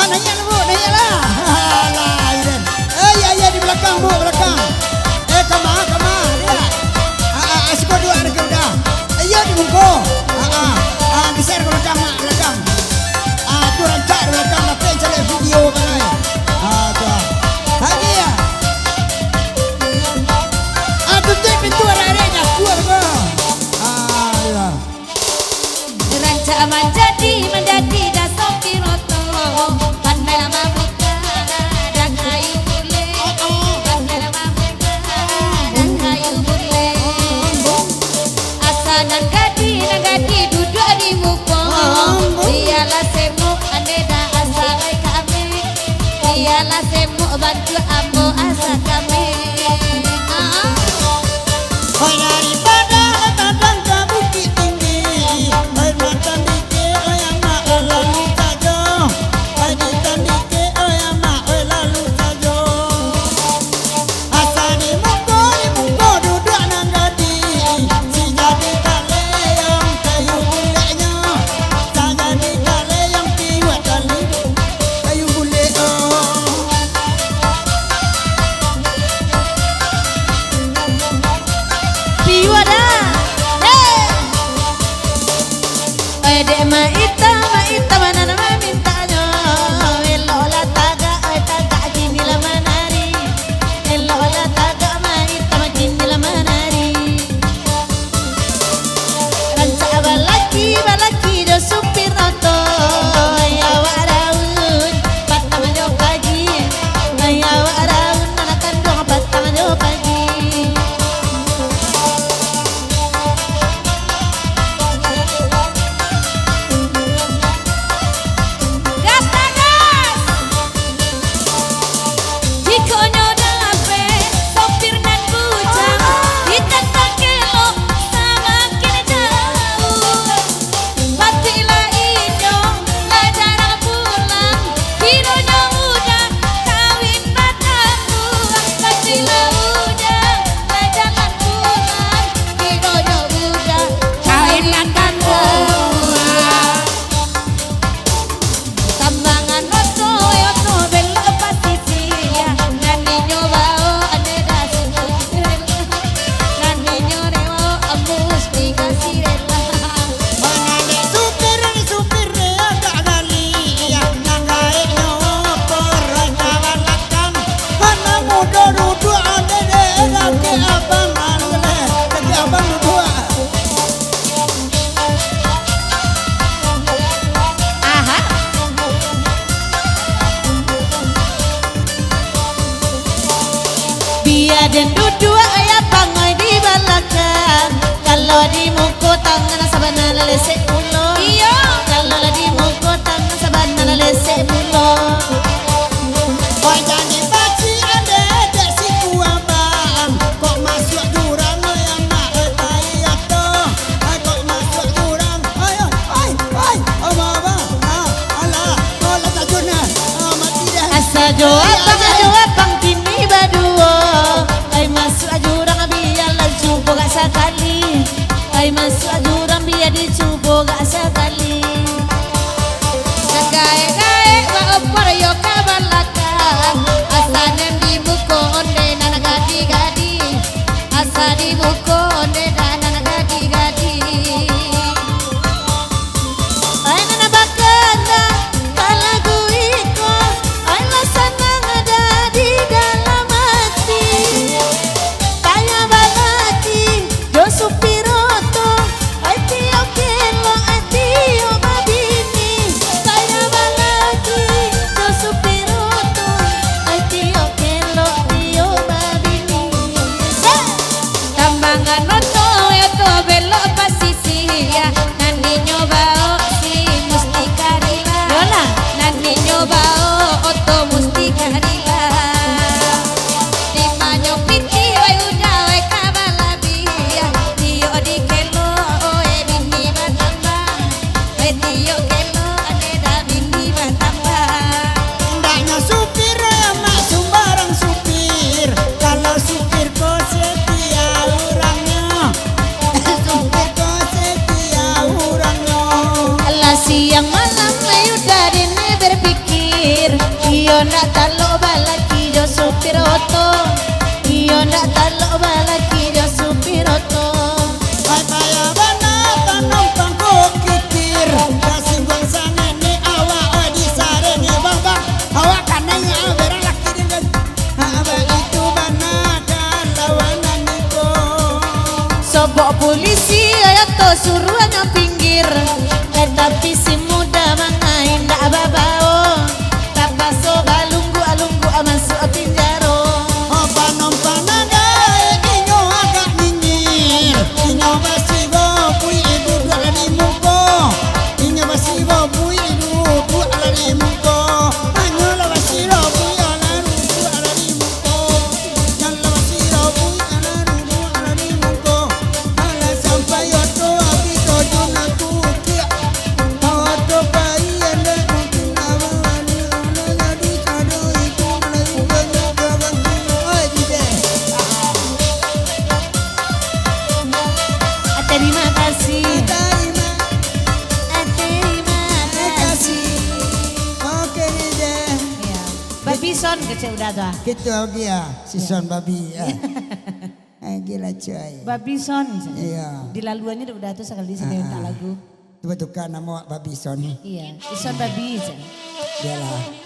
nanya lah bu, nanya lah. Alah, Iden. Iya di belakang bu, belakang. Kama, dia. Asiko dua harga udah. Iya di bungko. Geser ke belakang, belakang. Tu rancak belakang, tapi cari video kan. Tuh. Lagi ya. Tutup pintu arah-arahnya, keluar ke. Ya. Rancak menjadi dah sopir oto. Pandai lama buka dan kayu bule. Pandai lama buka dan kayu bule. Asa nan gadi duduk di muka. Dialah semuk ane dah asa kami. Dialah semuk bantu ambo asa kami. Daripada tadang ke bukit tinggi, makan dikit yang mak lalu saja. Makan dikit yang mak lalu saja. Asal di muka duduk nang gadi. Si jadi tali yang kayu buleknya. Tak jadi tali yang kiwat tali kayu bulek. Piwada, dek maita mana minta jo, elola taga kini la manari, elola taga maita kini la manari. Ranca balaki jo supir auto, ya waraun patang jo pagi, ya waraun anak kandung patang jo pagi. Dan duduk ayah pangai di belakang. Kalau di muka tangan sabana lesek pulo. Iya. Kalau di muka tangan sabana lesek pulo. Oh jadi baci ada si kuabang. Kok masuk jurang yang nak tayak tu. Kok masuk jurang. Ayo. Mama. Alah. Kau letak jurna. Mati dah. Asa jawab kini berdua. Masuk jurang biar cuba gak sekali. Masuk jurang biar dicuba gak sekali. Gae wa opor yo kabalakang. Asa nem di buku onde nana gadi. Asa di buku onde nana gadi. Ay nana bakana kalagu iko. Ay lasanang ada di dalam hati. Supiroto, atio kelo, atio babini. Saya balaki, jo supiroto, atio kelo, atio babini. Tambangan noto, yoto belok pasisi ya. Nani nyobao si musti karila. Yola, nani nyobao oto musti karila. Di manyo piti, wai udah wai kabalabi. Supir mak sembarang supir. Kalau supir kau setia orangnya. Supir kau setia orangnya. Alah siang malam ayu dari berpikir. suruhan pinggir. Tapi si muda mangain dak babao. Tapaso balunggu alunggu amasu tinjaro. Panon-panada inyo agak nyinyir. Inyo basibo pui ibu dua di muko. Inyo basibo pui ibu dua di muko. Anyo la basiro pui ala rubu ala di muko. Yang la basiro pui ala rubu ala di muko. Ala sampai oto abito juna tukia. Oto pai anda mungkin awali ala jadi kado itu lagi banyak gabang. Oi dide. Terima kasih. Terima Terima kasih. Oke dide. Ya. Babi son kecil udah tuh. Gitu dia si Son babi. Gila coy. Babi son. Iya. Di laluannya udah tuh sekali saya minta lagu. Coba tukar nama babi Son nih. Iya, son babi. Dialah.